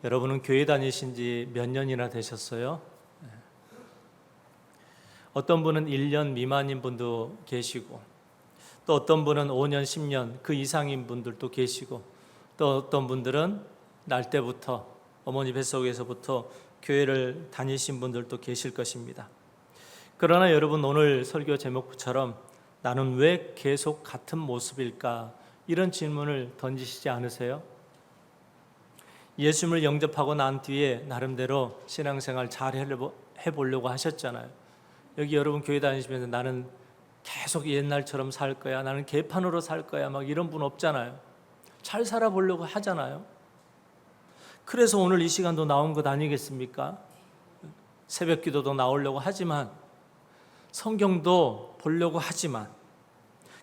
여러분은 교회 다니신 지 몇 년이나 되셨어요? 어떤 분은 1년 미만인 분도 계시고, 또 어떤 분은 5년, 10년 그 이상인 분들도 계시고, 또 어떤 분들은 날 때부터 어머니 뱃속에서부터 교회를 다니신 분들도 계실 것입니다. 그러나 여러분, 오늘 설교 제목처럼 나는 왜 계속 같은 모습일까? 이런 질문을 던지시지 않으세요? 예수님을 영접하고 난 뒤에 나름대로 신앙생활 잘 해보려고 하셨잖아요. 여기 여러분 교회 다니시면서 나는 계속 옛날처럼 살 거야, 나는 개판으로 살 거야, 막 이런 분 없잖아요. 잘 살아보려고 하잖아요. 그래서 오늘 이 시간도 나온 것 아니겠습니까? 새벽 기도도 나오려고 하지만, 성경도 보려고 하지만,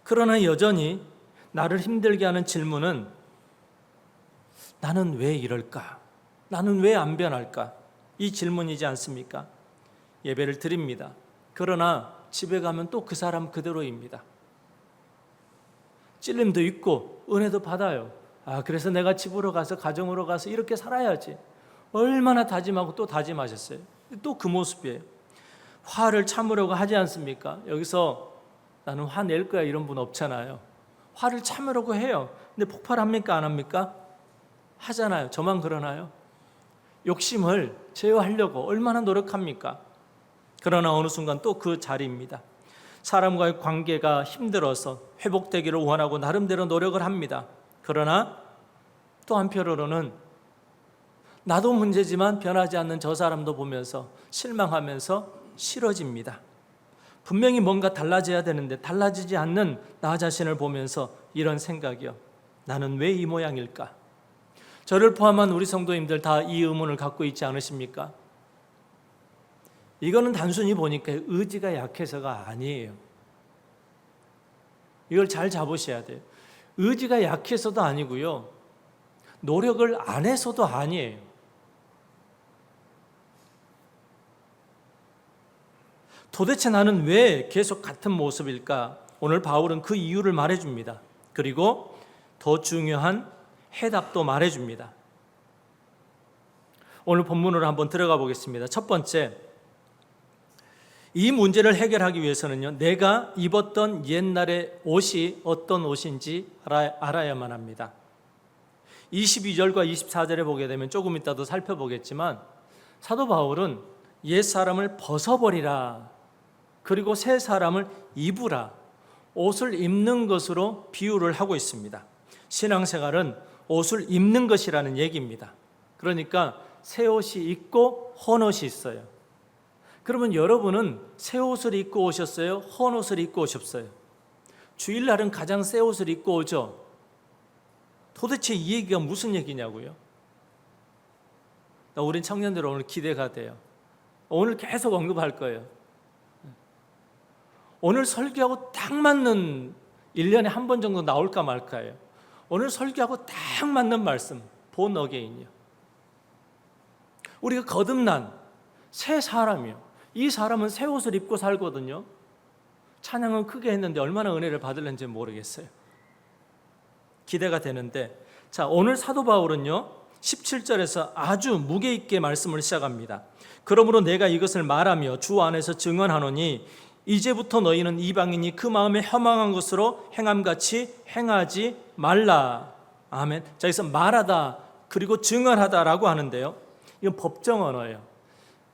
그러나 여전히 나를 힘들게 하는 질문은 나는 왜 이럴까? 나는 왜 안 변할까? 이 질문이지 않습니까? 예배를 드립니다. 그러나 집에 가면 또 그 사람 그대로입니다. 찔림도 있고 은혜도 받아요. 그래서 내가 집으로 가서, 가정으로 가서 이렇게 살아야지. 얼마나 다짐하고 또 다짐하셨어요. 또 그 모습이에요. 화를 참으려고 하지 않습니까? 여기서 나는 화낼 거야 이런 분 없잖아요. 화를 참으려고 해요. 근데 폭발합니까? 안 합니까? 하잖아요. 저만 그러나요? 욕심을 제어하려고 얼마나 노력합니까? 그러나 어느 순간 또 그 자리입니다. 사람과의 관계가 힘들어서 회복되기를 원하고 나름대로 노력을 합니다. 그러나 또 한편으로는 나도 문제지만 변하지 않는 저 사람도 보면서 실망하면서 싫어집니다. 분명히 뭔가 달라져야 되는데 달라지지 않는 나 자신을 보면서 이런 생각이요. 나는 왜 이 모양일까? 저를 포함한 우리 성도님들 다 이 의문을 갖고 있지 않으십니까? 이거는 단순히 보니까 의지가 약해서가 아니에요. 이걸 잘 잡으셔야 돼요. 의지가 약해서도 아니고요, 노력을 안 해서도 아니에요. 도대체 나는 왜 계속 같은 모습일까? 오늘 바울은 그 이유를 말해줍니다. 그리고 더 중요한 해답도 말해줍니다. 오늘 본문으로 한번 들어가 보겠습니다. 첫 번째, 이 문제를 해결하기 위해서는요, 내가 입었던 옛날의 옷이 어떤 옷인지 알아야만 합니다. 22절과 24절에 보게 되면 조금 이따도 살펴보겠지만, 사도 바울은 옛사람을 벗어버리라, 그리고 새 사람을 입으라, 옷을 입는 것으로 비유를 하고 있습니다. 신앙생활은 옷을 입는 것이라는 얘기입니다. 그러니까 새 옷이 있고 헌 옷이 있어요. 그러면 여러분은 새 옷을 입고 오셨어요? 헌 옷을 입고 오셨어요? 주일날은 가장 새 옷을 입고 오죠. 도대체 이 얘기가 무슨 얘기냐고요? 우린 청년들 오늘 기대가 돼요. 오늘 계속 언급할 거예요. 오늘 설교하고 딱 맞는, 1년에 한 번 정도 나올까 말까예요. 오늘 설교하고 딱 맞는 말씀, 본 어게인이요. 우리가 거듭난 새 사람이요. 이 사람은 새 옷을 입고 살거든요. 찬양은 크게 했는데 얼마나 은혜를 받을는지 모르겠어요. 기대가 되는데, 자, 오늘 사도 바울은요 17절에서 아주 무게 있게 말씀을 시작합니다. 그러므로 내가 이것을 말하며 주 안에서 증언하노니 이제부터 너희는 이방인이 그 마음에 허망한 것으로 행함같이 행하지 말라. 아멘. 자, 여기서 말하다 그리고 증언하다라고 하는데요, 이건 법정 언어예요.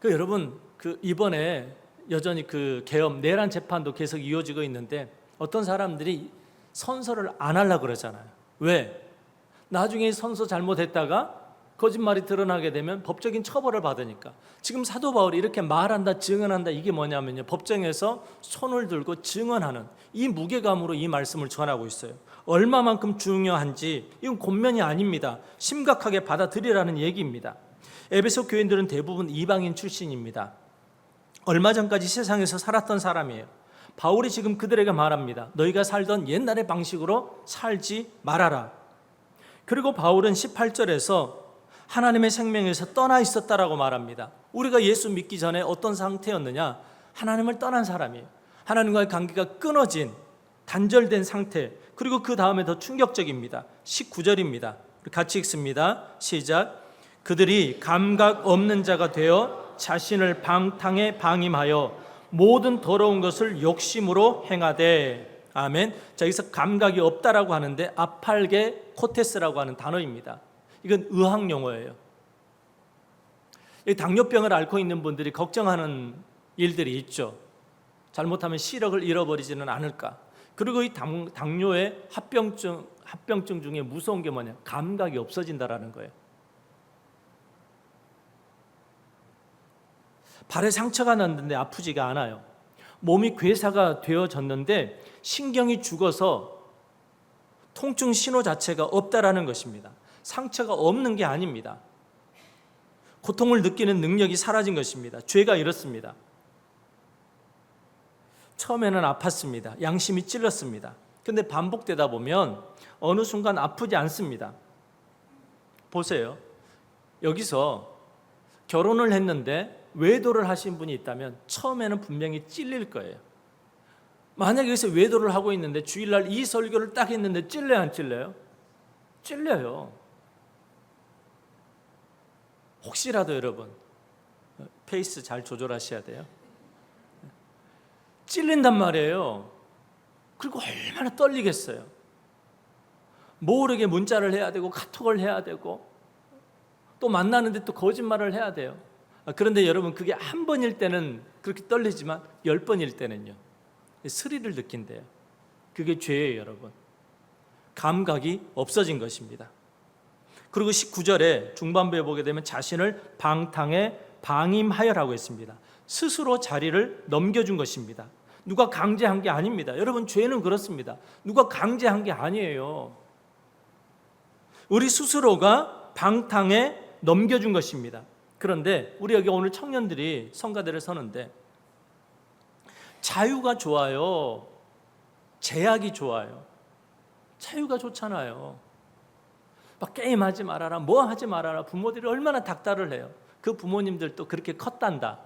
여러분, 이번에 여전히 계엄 내란 재판도 계속 이어지고 있는데, 어떤 사람들이 선서를 안 하려고 그러잖아요. 왜? 나중에 선서 잘못했다가 거짓말이 드러나게 되면 법적인 처벌을 받으니까. 지금 사도 바울이 이렇게 말한다, 증언한다, 이게 뭐냐면요, 법정에서 손을 들고 증언하는 이 무게감으로 이 말씀을 전하고 있어요. 얼마만큼 중요한지, 이건 곤면이 아닙니다. 심각하게 받아들이라는 얘기입니다. 에베소 교인들은 대부분 이방인 출신입니다. 얼마 전까지 세상에서 살았던 사람이에요. 바울이 지금 그들에게 말합니다. 너희가 살던 옛날의 방식으로 살지 말아라. 그리고 바울은 18절에서 하나님의 생명에서 떠나 있었다라고 말합니다. 우리가 예수 믿기 전에 어떤 상태였느냐? 하나님을 떠난 사람이에요. 하나님과의 관계가 끊어진, 단절된 상태. 그리고 그 다음에 더 충격적입니다. 19절입니다. 같이 읽습니다. 시작. 그들이 감각 없는 자가 되어 자신을 방탕에 방임하여 모든 더러운 것을 욕심으로 행하되. 아멘. 자, 여기서 감각이 없다라고 하는데 아팔게 코테스라고 하는 단어입니다. 이건 의학 용어예요. 당뇨병을 앓고 있는 분들이 걱정하는 일들이 있죠. 잘못하면 시력을 잃어버리지는 않을까. 그리고 이 당뇨의 합병증 중에 무서운 게 뭐냐? 감각이 없어진다라는 거예요. 발에 상처가 났는데 아프지가 않아요. 몸이 괴사가 되어졌는데 신경이 죽어서 통증 신호 자체가 없다라는 것입니다. 상처가 없는 게 아닙니다. 고통을 느끼는 능력이 사라진 것입니다. 죄가 이렇습니다. 처음에는 아팠습니다. 양심이 찔렀습니다. 근데 반복되다 보면 어느 순간 아프지 않습니다. 보세요. 여기서 결혼을 했는데 외도를 하신 분이 있다면 처음에는 분명히 찔릴 거예요. 만약에 여기서 외도를 하고 있는데 주일날 이 설교를 딱 했는데 찔려요, 안 찔려요? 찔려요. 혹시라도 여러분 페이스 잘 조절하셔야 돼요. 찔린단 말이에요. 그리고 얼마나 떨리겠어요. 모르게 문자를 해야 되고 카톡을 해야 되고 또 만나는데 또 거짓말을 해야 돼요. 그런데 여러분 그게 한 번일 때는 그렇게 떨리지만 10번일 때는요 스릴을 느낀대요. 그게 죄예요, 여러분. 감각이 없어진 것입니다. 그리고 19절에 중반부에 보게 되면 자신을 방탕에 방임하여라고 했습니다. 스스로 자리를 넘겨준 것입니다. 누가 강제한 게 아닙니다. 여러분 죄는 그렇습니다. 누가 강제한 게 아니에요. 우리 스스로가 방탕에 넘겨준 것입니다. 그런데 우리 여기 오늘 청년들이 성가대를 서는데 자유가 좋아요? 제약이 좋아요? 자유가 좋잖아요. 막 게임하지 말아라, 뭐 하지 말아라. 부모들이 얼마나 닥달을 해요. 그 부모님들도 그렇게 컸단다.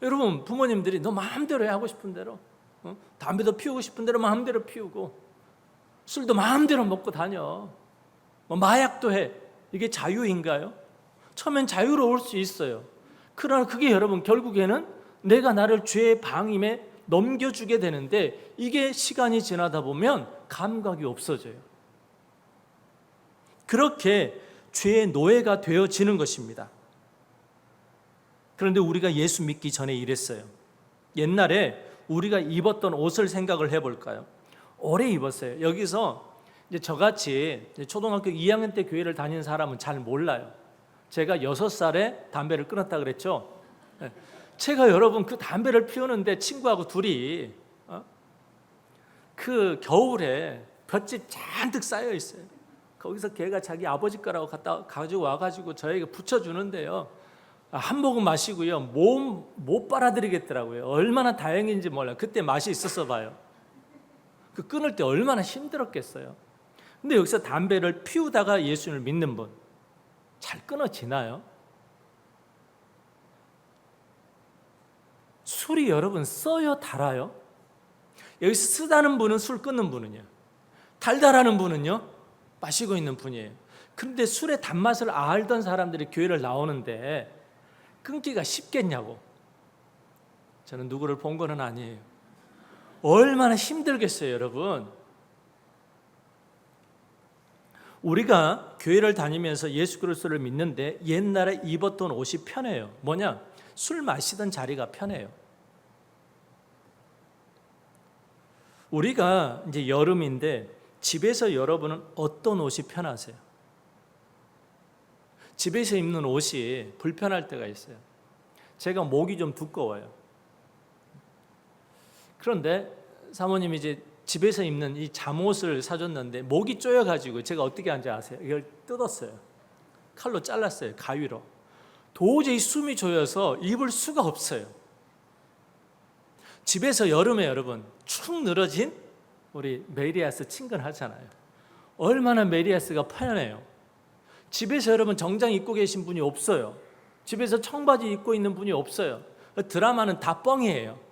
여러분 부모님들이 너 마음대로 해, 하고 싶은 대로. 담배도 피우고 싶은 대로 마음대로 피우고 술도 마음대로 먹고 다녀. 뭐 마약도 해. 이게 자유인가요? 처음엔 자유로울 수 있어요. 그러나 그게 여러분 결국에는 내가 나를 죄의 방임에 넘겨주게 되는데 이게 시간이 지나다 보면 감각이 없어져요. 그렇게 죄의 노예가 되어지는 것입니다. 그런데 우리가 예수 믿기 전에 이랬어요. 옛날에 우리가 입었던 옷을 생각을 해볼까요? 오래 입었어요. 여기서 이제 저같이 초등학교 2학년 때 교회를 다니는 사람은 잘 몰라요. 제가 6살에 담배를 끊었다 그랬죠. 제가 여러분 그 담배를 피우는데 친구하고 둘이 그 겨울에 볏짚 잔뜩 쌓여 있어요. 거기서 걔가 자기 아버지 거라고 가지고 와가지고 저에게 붙여주는데요. 한 모금 마시고요. 못 빨아들이겠더라고요. 얼마나 다행인지 몰라요. 그때 맛이 있었어 봐요. 그 끊을 때 얼마나 힘들었겠어요. 근데 여기서 담배를 피우다가 예수를 믿는 분 잘 끊어지나요? 술이 여러분 써요, 달아요? 여기서 쓰다는 분은 술 끊는 분은요. 달달하는 분은요, 마시고 있는 분이에요. 그런데 술의 단맛을 알던 사람들이 교회를 나오는데 끊기가 쉽겠냐고. 저는 누구를 본 거는 아니에요. 얼마나 힘들겠어요, 여러분. 우리가 교회를 다니면서 예수 그리스도를 믿는데 옛날에 입었던 옷이 편해요. 뭐냐? 술 마시던 자리가 편해요. 우리가 이제 여름인데 집에서 여러분은 어떤 옷이 편하세요? 집에서 입는 옷이 불편할 때가 있어요. 제가 목이 좀 두꺼워요. 그런데 사모님이 이제 집에서 입는 이 잠옷을 사줬는데 목이 쪼여가지고 제가 어떻게 한지 아세요? 이걸 뜯었어요. 칼로 잘랐어요. 가위로. 도저히 숨이 조여서 입을 수가 없어요. 집에서 여름에 여러분 축 늘어진 우리 메리아스 친근하잖아요. 얼마나 메리아스가 편해요. 집에서 여러분 정장 입고 계신 분이 없어요. 집에서 청바지 입고 있는 분이 없어요. 드라마는 다 뻥이에요.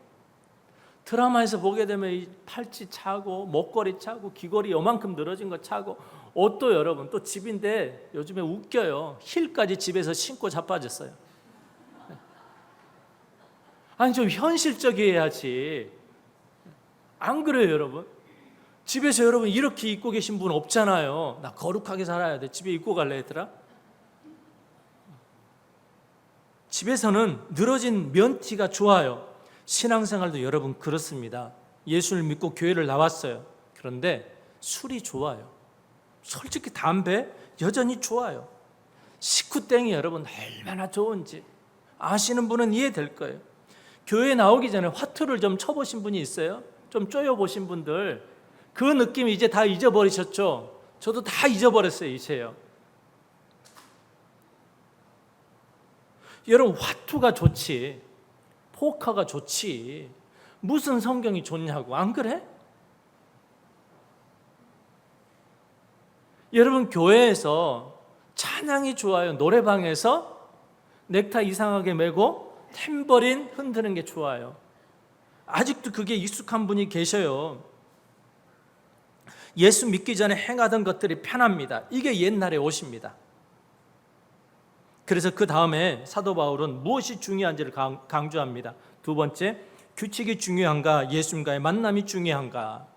드라마에서 보게 되면 이 팔찌 차고 목걸이 차고 귀걸이 요만큼 늘어진 거 차고 옷도 여러분 또 집인데 요즘에 웃겨요. 힐까지 집에서 신고 자빠졌어요. 아니 좀 현실적이어야지. 안 그래요 여러분? 집에서 여러분 이렇게 입고 계신 분 없잖아요. 나 거룩하게 살아야 돼. 집에 입고 갈래 얘들아? 집에서는 늘어진 면티가 좋아요. 신앙생활도 여러분 그렇습니다. 예수를 믿고 교회를 나왔어요. 그런데 술이 좋아요. 솔직히 담배 여전히 좋아요. 식후땡이 여러분 얼마나 좋은지 아시는 분은 이해될 거예요. 교회 나오기 전에 화투를 좀 쳐보신 분이 있어요? 좀 쪼여보신 분들, 그 느낌 이제 다 잊어버리셨죠? 저도 다 잊어버렸어요 이제요. 여러분 화투가 좋지 포커가 좋지 무슨 성경이 좋냐고, 안 그래? 여러분 교회에서 찬양이 좋아요? 노래방에서 넥타이 이상하게 메고 탬버린 흔드는 게 좋아요? 아직도 그게 익숙한 분이 계셔요. 예수 믿기 전에 행하던 것들이 편합니다. 이게 옛날의 옷입니다. 그래서 그 다음에 사도 바울은 무엇이 중요한지를 강조합니다. 두 번째, 규칙이 중요한가 예수님과의 만남이 중요한가.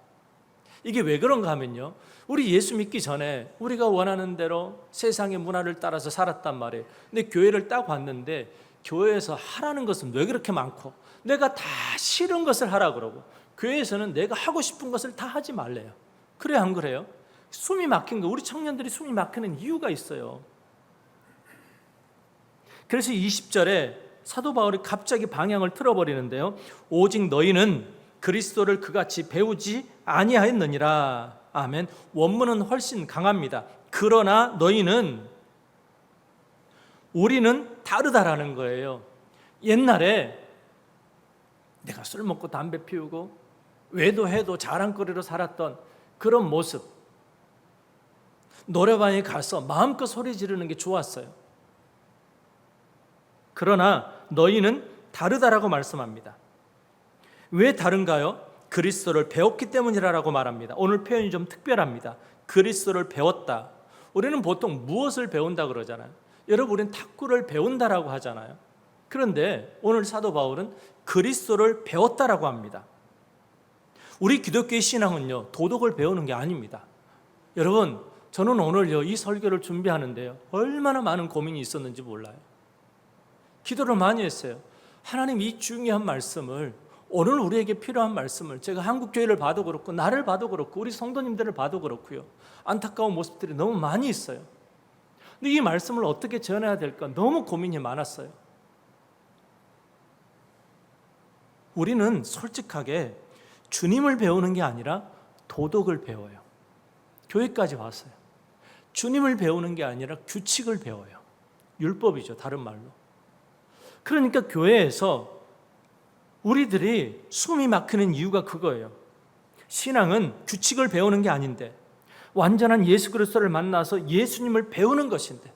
이게 왜 그런가 하면요, 우리 예수 믿기 전에 우리가 원하는 대로 세상의 문화를 따라서 살았단 말이에요. 근데 교회를 딱 왔는데 교회에서 하라는 것은 왜 그렇게 많고 내가 다 싫은 것을 하라 그러고 교회에서는 내가 하고 싶은 것을 다 하지 말래요. 그래 안 그래요? 숨이 막힌 거, 우리 청년들이 숨이 막히는 이유가 있어요. 그래서 20절에 사도 바울이 갑자기 방향을 틀어버리는데요, 오직 너희는 그리스도를 그같이 배우지 아니하였느니라. 아멘. 원문은 훨씬 강합니다. 그러나 너희는, 우리는 다르다라는 거예요. 옛날에 내가 술 먹고 담배 피우고 외도해도 자랑거리로 살았던 그런 모습, 노래방에 가서 마음껏 소리 지르는 게 좋았어요. 그러나 너희는 다르다라고 말씀합니다. 왜 다른가요? 그리스도를 배웠기 때문이라고 말합니다. 오늘 표현이 좀 특별합니다. 그리스도를 배웠다. 우리는 보통 무엇을 배운다 그러잖아요. 여러분, 우리는 탁구를 배운다라고 하잖아요. 그런데 오늘 사도 바울은 그리스도를 배웠다라고 합니다. 우리 기독교의 신앙은요, 도덕을 배우는 게 아닙니다. 여러분, 저는 오늘요 이 설교를 준비하는데요 얼마나 많은 고민이 있었는지 몰라요. 기도를 많이 했어요. 하나님, 이 중요한 말씀을, 오늘 우리에게 필요한 말씀을, 제가 한국교회를 봐도 그렇고 나를 봐도 그렇고 우리 성도님들을 봐도 그렇고요, 안타까운 모습들이 너무 많이 있어요. 근데 이 말씀을 어떻게 전해야 될까 너무 고민이 많았어요. 우리는 솔직하게 주님을 배우는 게 아니라 도덕을 배워요. 교회까지 왔어요. 주님을 배우는 게 아니라 규칙을 배워요. 율법이죠, 다른 말로. 그러니까 교회에서 우리들이 숨이 막히는 이유가 그거예요. 신앙은 규칙을 배우는 게 아닌데, 완전한 예수 그리스도를 만나서 예수님을 배우는 것인데,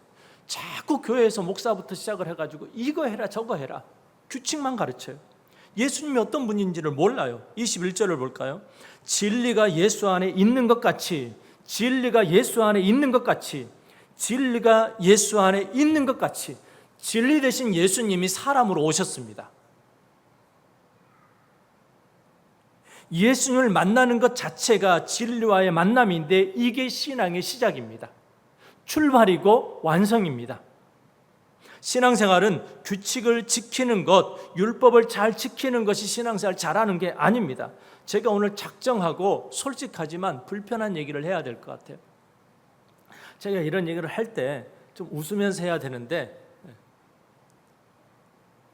자꾸 교회에서 목사부터 시작을 해가지고 이거 해라 저거 해라, 규칙만 가르쳐요. 예수님이 어떤 분인지를 몰라요. 21절을 볼까요? 진리가 예수 안에 있는 것 같이, 진리가 예수 안에 있는 것 같이, 진리가 예수 안에 있는 것 같이, 진리 대신 예수님이 사람으로 오셨습니다. 예수님을 만나는 것 자체가 진리와의 만남인데 이게 신앙의 시작입니다. 출발이고 완성입니다. 신앙생활은 규칙을 지키는 것, 율법을 잘 지키는 것이 신앙생활 잘하는 게 아닙니다. 제가 오늘 작정하고 솔직하지만 불편한 얘기를 해야 될 것 같아요. 제가 이런 얘기를 할 때 좀 웃으면서 해야 되는데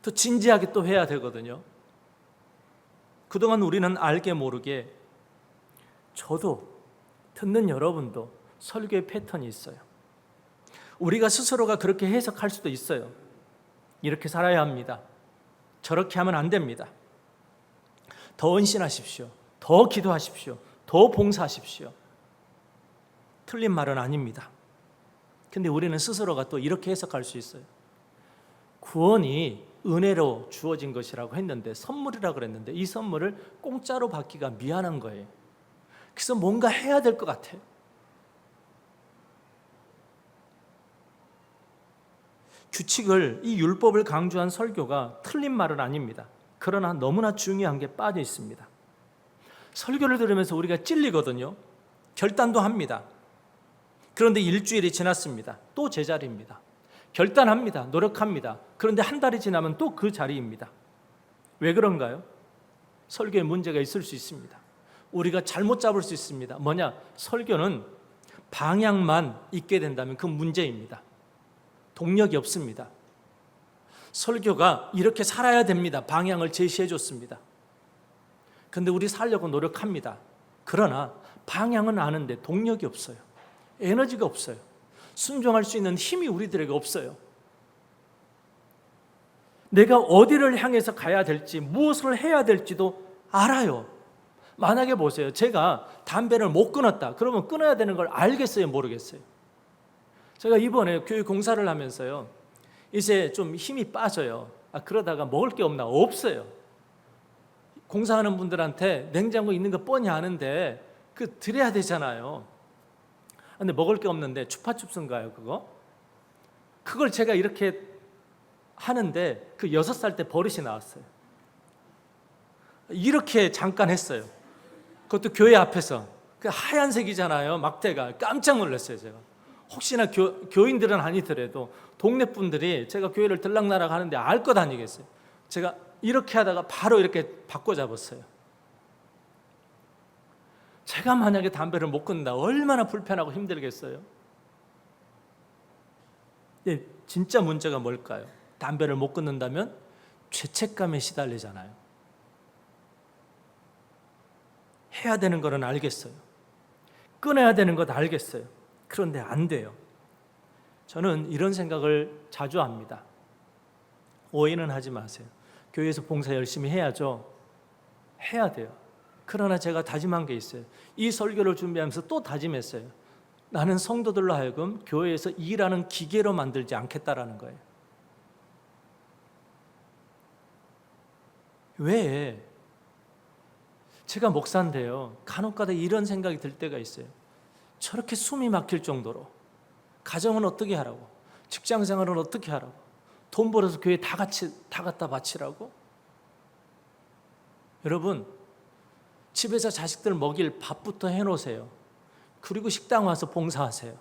더 진지하게 또 해야 되거든요. 그동안 우리는 알게 모르게, 저도 듣는 여러분도 설교의 패턴이 있어요. 우리가 스스로가 그렇게 해석할 수도 있어요. 이렇게 살아야 합니다. 저렇게 하면 안 됩니다. 더 헌신하십시오. 더 기도하십시오. 더 봉사하십시오. 틀린 말은 아닙니다. 근데 우리는 스스로가 또 이렇게 해석할 수 있어요. 구원이 은혜로 주어진 것이라고 했는데, 선물이라고 그랬는데 이 선물을 공짜로 받기가 미안한 거예요. 그래서 뭔가 해야 될 것 같아요. 규칙을, 이 율법을 강조한 설교가 틀린 말은 아닙니다. 그러나 너무나 중요한 게 빠져 있습니다. 설교를 들으면서 우리가 찔리거든요. 결단도 합니다. 그런데 일주일이 지났습니다. 또 제자리입니다. 결단합니다. 노력합니다. 그런데 한 달이 지나면 또 그 자리입니다. 왜 그런가요? 설교에 문제가 있을 수 있습니다. 우리가 잘못 잡을 수 있습니다. 뭐냐? 설교는 방향만 있게 된다면 그 문제입니다. 동력이 없습니다. 설교가 이렇게 살아야 됩니다. 방향을 제시해 줬습니다. 근데 우리 살려고 노력합니다. 그러나 방향은 아는데 동력이 없어요. 에너지가 없어요. 순종할 수 있는 힘이 우리들에게 없어요. 내가 어디를 향해서 가야 될지, 무엇을 해야 될지도 알아요. 만약에 보세요. 제가 담배를 못 끊었다. 그러면 끊어야 되는 걸 알겠어요? 모르겠어요? 제가 이번에 교회 공사를 하면서요. 이제 좀 힘이 빠져요. 그러다가 먹을 게 없나? 없어요. 공사하는 분들한테 냉장고 있는 거 뻔히 아는데 드려야 되잖아요. 근데 먹을 게 없는데 추파춥스인가요, 그거? 그걸 제가 이렇게 하는데 6살 때 버릇이 나왔어요. 이렇게 잠깐 했어요. 그것도 교회 앞에서. 하얀색이잖아요, 막대가. 깜짝 놀랐어요, 제가. 혹시나 교인들은 아니더라도 동네 분들이 제가 교회를 들락날락 하는데 알 것 아니겠어요. 제가 이렇게 하다가 바로 이렇게 바꿔 잡았어요. 제가 만약에 담배를 못 끊는다 얼마나 불편하고 힘들겠어요. 네, 진짜 문제가 뭘까요? 담배를 못 끊는다면 죄책감에 시달리잖아요. 해야 되는 거는 알겠어요. 끊어야 되는 것 알겠어요. 그런데 안 돼요. 저는 이런 생각을 자주 합니다. 오해는 하지 마세요. 교회에서 봉사 열심히 해야죠. 해야 돼요. 그러나 제가 다짐한 게 있어요. 이 설교를 준비하면서 또 다짐했어요. 나는 성도들로 하여금 교회에서 일하는 기계로 만들지 않겠다라는 거예요. 왜? 제가 목사인데요. 간혹가다 이런 생각이 들 때가 있어요. 저렇게 숨이 막힐 정도로 가정은 어떻게 하라고? 직장생활은 어떻게 하라고? 돈 벌어서 교회 다 갖다 바치라고? 여러분, 집에서 자식들 먹일 밥부터 해놓으세요. 그리고 식당 와서 봉사하세요.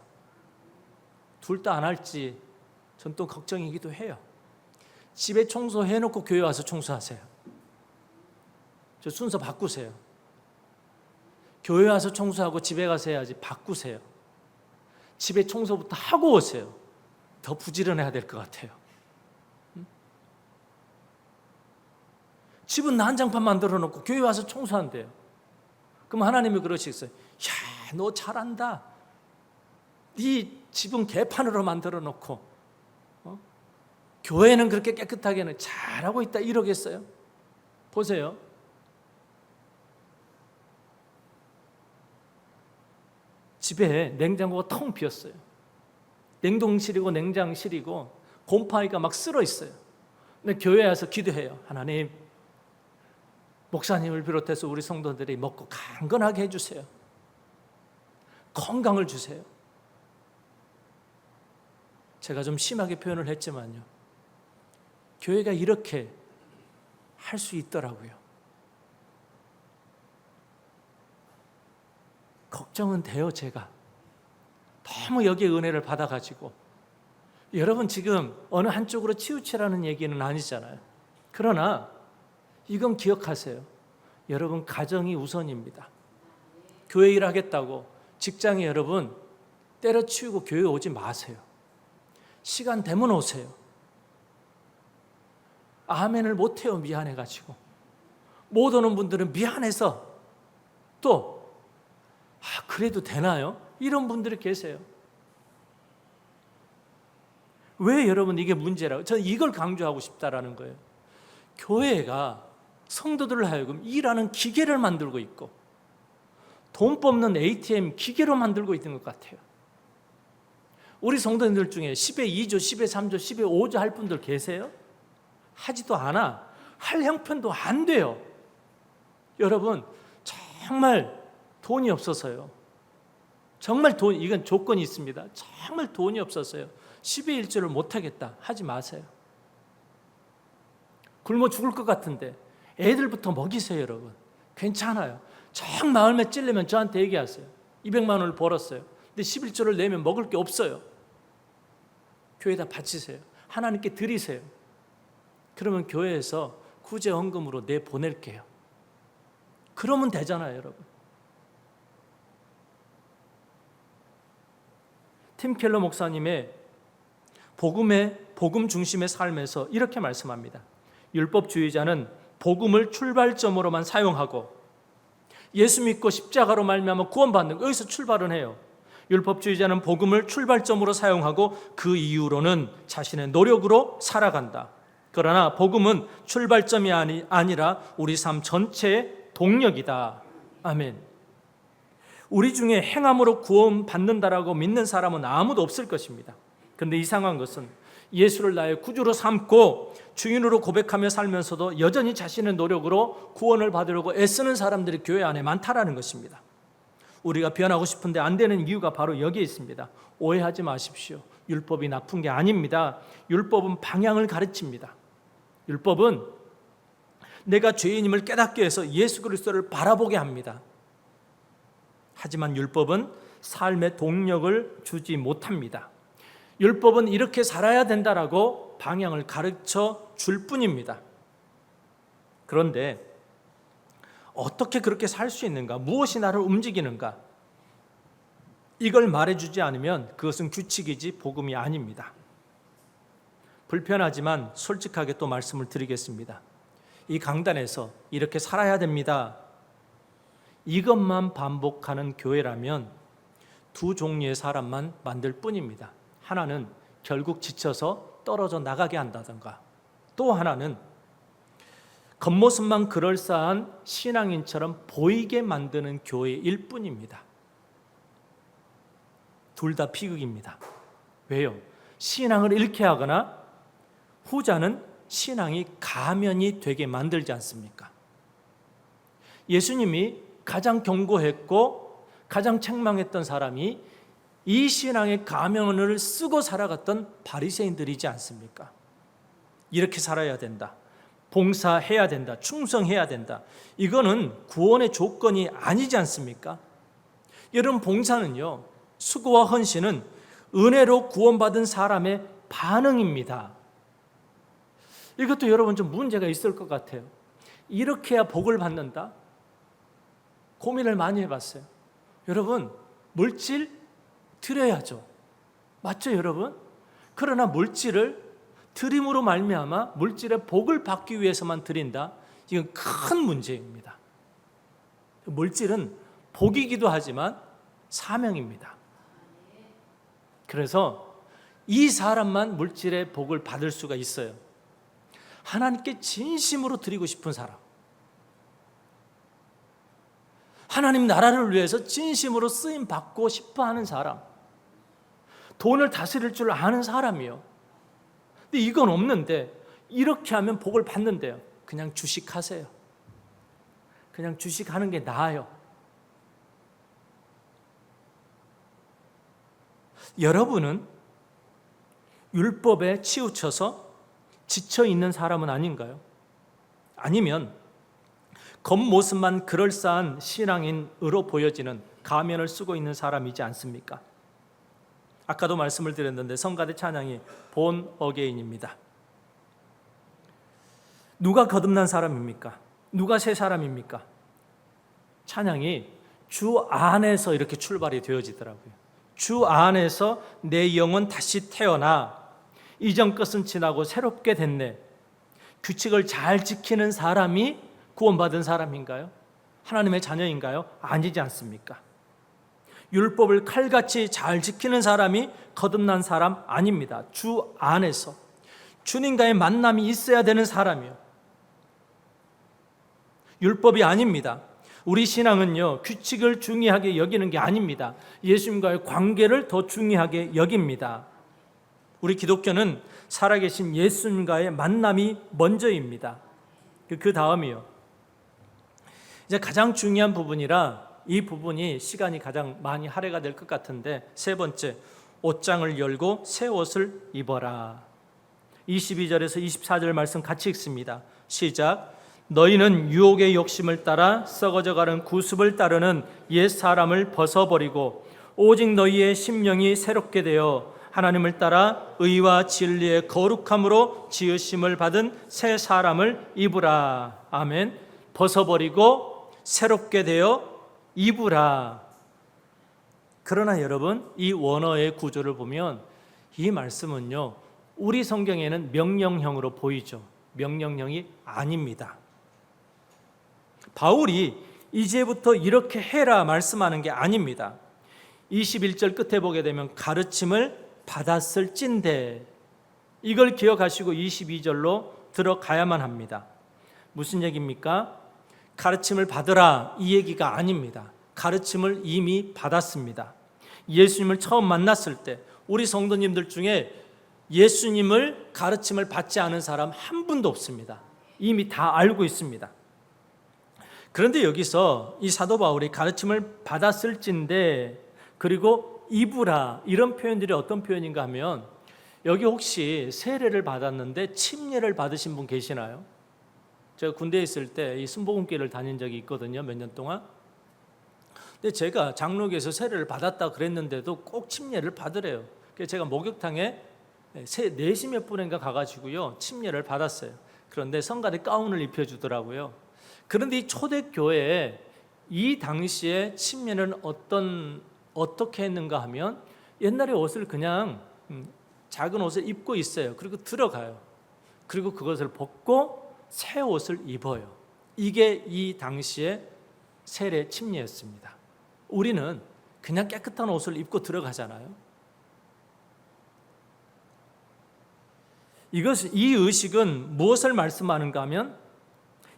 둘 다 안 할지 전 또 걱정이기도 해요. 집에 청소해놓고 교회 와서 청소하세요. 저 순서 바꾸세요. 교회 와서 청소하고 집에 가서 해야지. 바꾸세요. 집에 청소부터 하고 오세요. 더 부지런해야 될 것 같아요. 집은 난장판 만들어 놓고 교회 와서 청소한대요. 그럼 하나님이 그러시겠어요? 야, 너 잘한다. 네 집은 개판으로 만들어 놓고 교회는 그렇게 깨끗하게는 잘하고 있다 이러겠어요? 보세요. 집에 냉장고가 텅 비었어요. 냉동실이고 냉장실이고 곰팡이가 막 쓸어 있어요. 근데 교회에 와서 기도해요. 하나님, 목사님을 비롯해서 우리 성도들이 먹고 강건하게 해주세요. 건강을 주세요. 제가 좀 심하게 표현을 했지만요. 교회가 이렇게 할 수 있더라고요. 걱정은 돼요, 제가. 너무 여기에 은혜를 받아가지고. 여러분 지금 어느 한쪽으로 치우치라는 얘기는 아니잖아요. 그러나 이건 기억하세요. 여러분 가정이 우선입니다. 교회 일하겠다고 직장에 여러분 때려치우고 교회 오지 마세요. 시간 되면 오세요. 아멘을 못해요. 미안해가지고. 못 오는 분들은 미안해서 또 그래도 되나요? 이런 분들이 계세요. 왜 여러분 이게 문제라고? 저는 이걸 강조하고 싶다라는 거예요. 교회가 성도들을 하여금 일하는 기계를 만들고 있고 돈 뽑는 ATM 기계로 만들고 있는 것 같아요. 우리 성도님들 중에 10에 2조, 10에 3조, 10에 5조 할 분들 계세요? 하지도 않아. 할 형편도 안 돼요. 여러분 정말 돈이 없어서요. 정말 이건 조건이 있습니다. 정말 돈이 없어서요. 12일절을 못하겠다 하지 마세요. 굶어 죽을 것 같은데 애들부터 먹이세요. 여러분 괜찮아요. 정 마음에 찔리면 저한테 얘기하세요. 200만 원을 벌었어요. 근데 11조를 내면 먹을 게 없어요. 교회에다 바치세요. 하나님께 드리세요. 그러면 교회에서 구제 헌금으로 내보낼게요. 그러면 되잖아요. 여러분. 팀 켈러 목사님의 복음 중심의 삶에서 이렇게 말씀합니다. 율법주의자는 복음을 출발점으로만 사용하고 예수 믿고 십자가로 말미암아 구원받는 거, 여기서 출발은 해요. 율법주의자는 복음을 출발점으로 사용하고 그 이후로는 자신의 노력으로 살아간다. 그러나 복음은 출발점이 아니라 우리 삶 전체의 동력이다. 아멘. 우리 중에 행함으로 구원받는다라고 믿는 사람은 아무도 없을 것입니다. 그런데 이상한 것은 예수를 나의 구주로 삼고 주인으로 고백하며 살면서도 여전히 자신의 노력으로 구원을 받으려고 애쓰는 사람들이 교회 안에 많다라는 것입니다. 우리가 변하고 싶은데 안 되는 이유가 바로 여기에 있습니다. 오해하지 마십시오. 율법이 나쁜 게 아닙니다. 율법은 방향을 가르칩니다. 율법은 내가 죄인임을 깨닫게 해서 예수 그리스도를 바라보게 합니다. 하지만 율법은 삶의 동력을 주지 못합니다. 율법은 이렇게 살아야 된다라고 방향을 가르쳐 줄 뿐입니다. 그런데 어떻게 그렇게 살 수 있는가? 무엇이 나를 움직이는가? 이걸 말해주지 않으면 그것은 규칙이지 복음이 아닙니다. 불편하지만 솔직하게 또 말씀을 드리겠습니다. 이 강단에서 이렇게 살아야 됩니다. 이것만 반복하는 교회라면 두 종류의 사람만 만들 뿐입니다. 하나는 결국 지쳐서 떨어져 나가게 한다든가, 또 하나는 겉모습만 그럴싸한 신앙인처럼 보이게 만드는 교회일 뿐입니다. 둘 다 비극입니다. 왜요? 신앙을 잃게 하거나 후자는 신앙이 가면이 되게 만들지 않습니까? 예수님이 가장 경고했고 가장 책망했던 사람이 이 신앙의 가면을 쓰고 살아갔던 바리새인들이지 않습니까? 이렇게 살아야 된다. 봉사해야 된다. 충성해야 된다. 이거는 구원의 조건이 아니지 않습니까? 여러분, 봉사는요, 수고와 헌신은 은혜로 구원받은 사람의 반응입니다. 이것도 여러분 좀 문제가 있을 것 같아요. 이렇게 해야 복을 받는다? 고민을 많이 해봤어요. 여러분, 물질 드려야죠. 맞죠, 여러분? 그러나 물질을 드림으로 말미암아 물질의 복을 받기 위해서만 드린다? 이건 큰 문제입니다. 물질은 복이기도 하지만 사명입니다. 그래서 이 사람만 물질의 복을 받을 수가 있어요. 하나님께 진심으로 드리고 싶은 사람, 하나님 나라를 위해서 진심으로 쓰임 받고 싶어 하는 사람, 돈을 다스릴 줄 아는 사람이요. 근데 이건 없는데 이렇게 하면 복을 받는데요. 그냥 주식하세요. 그냥 주식하는 게 나아요. 여러분은 율법에 치우쳐서 지쳐 있는 사람은 아닌가요? 아니면 겉모습만 그럴싸한 신앙인으로 보여지는 가면을 쓰고 있는 사람이지 않습니까? 아까도 말씀을 드렸는데 성가대 찬양이 본 어게인입니다. 누가 거듭난 사람입니까? 누가 새 사람입니까? 찬양이 주 안에서 이렇게 출발이 되어지더라고요. 주 안에서 내 영은 다시 태어나 이전 것은 지나고 새롭게 됐네. 규칙을 잘 지키는 사람이 구원받은 사람인가요? 하나님의 자녀인가요? 아니지 않습니까? 율법을 칼같이 잘 지키는 사람이 거듭난 사람 아닙니다. 주 안에서 주님과의 만남이 있어야 되는 사람이요. 율법이 아닙니다. 우리 신앙은요, 규칙을 중요하게 여기는 게 아닙니다. 예수님과의 관계를 더 중요하게 여깁니다. 우리 기독교는 살아계신 예수님과의 만남이 먼저입니다. 그 다음이요. 이제 가장 중요한 부분이라 이 부분이 시간이 가장 많이 할애가 될 것 같은데, 세 번째, 옷장을 열고 새 옷을 입어라. 22절에서 24절 말씀 같이 읽습니다. 시작. 너희는 유혹의 욕심을 따라 썩어져가는 구습을 따르는 옛사람을 벗어버리고 오직 너희의 심령이 새롭게 되어 하나님을 따라 의와 진리의 거룩함으로 지으심을 받은 새 사람을 입으라. 아멘. 벗어버리고 새롭게 되어 입으라. 그러나 여러분, 이 원어의 구조를 보면 이 말씀은요, 우리 성경에는 명령형으로 보이죠. 명령형이 아닙니다. 바울이 이제부터 이렇게 해라 말씀하는 게 아닙니다. 21절 끝에 보게 되면 가르침을 받았을 찐데, 이걸 기억하시고 22절로 들어가야만 합니다. 무슨 얘기입니까? 가르침을 받으라 이 얘기가 아닙니다. 가르침을 이미 받았습니다. 예수님을 처음 만났을 때 우리 성도님들 중에 예수님을 가르침을 받지 않은 사람 한 분도 없습니다. 이미 다 알고 있습니다. 그런데 여기서 이 사도 바울이 가르침을 받았을진데 그리고 입으라, 이런 표현들이 어떤 표현인가 하면, 여기 혹시 세례를 받았는데 침례를 받으신 분 계시나요? 제가 군대에 있을 때 이 순복음교회를 다닌 적이 있거든요. 몇 년 동안. 근데 제가 장로교에서 세례를 받았다 그랬는데도 꼭 침례를 받으래요. 그래서 제가 목욕탕에 네시 몇 분인가 가가지고요 침례를 받았어요. 그런데 성가대 가운을 입혀주더라고요. 그런데 이 초대교회에 이 당시에 침례는 어떻게 했는가 하면, 옛날에 옷을 그냥 작은 옷을 입고 있어요. 그리고 들어가요. 그리고 그것을 벗고 새 옷을 입어요. 이게 이 당시에 세례 침례였습니다. 우리는 그냥 깨끗한 옷을 입고 들어가잖아요. 이 의식은 무엇을 말씀하는가 하면,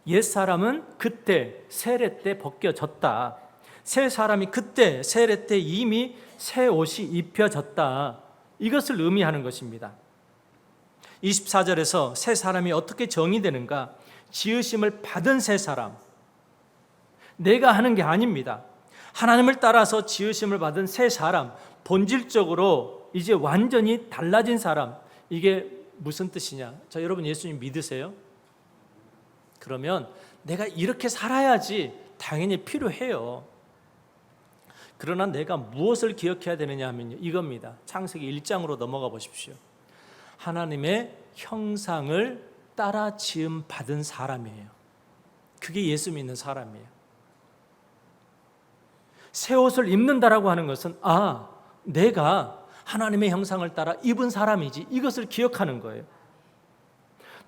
옛사람은 그때 세례 때 벗겨졌다. 새 사람이 그때 세례 때 이미 새 옷이 입혀졌다. 이것을 의미하는 것입니다. 24절에서 새 사람이 어떻게 정의되는가? 지으심을 받은 새 사람. 내가 하는 게 아닙니다. 하나님을 따라서 지으심을 받은 새 사람, 본질적으로 이제 완전히 달라진 사람. 이게 무슨 뜻이냐? 자, 여러분 예수님 믿으세요? 그러면 내가 이렇게 살아야지 당연히 필요해요. 그러나 내가 무엇을 기억해야 되느냐 하면요, 이겁니다. 창세기 1장으로 넘어가 보십시오. 하나님의 형상을 따라 지음 받은 사람이에요. 그게 예수 믿는 사람이에요. 새 옷을 입는다라고 하는 것은 내가 하나님의 형상을 따라 입은 사람이지, 이것을 기억하는 거예요.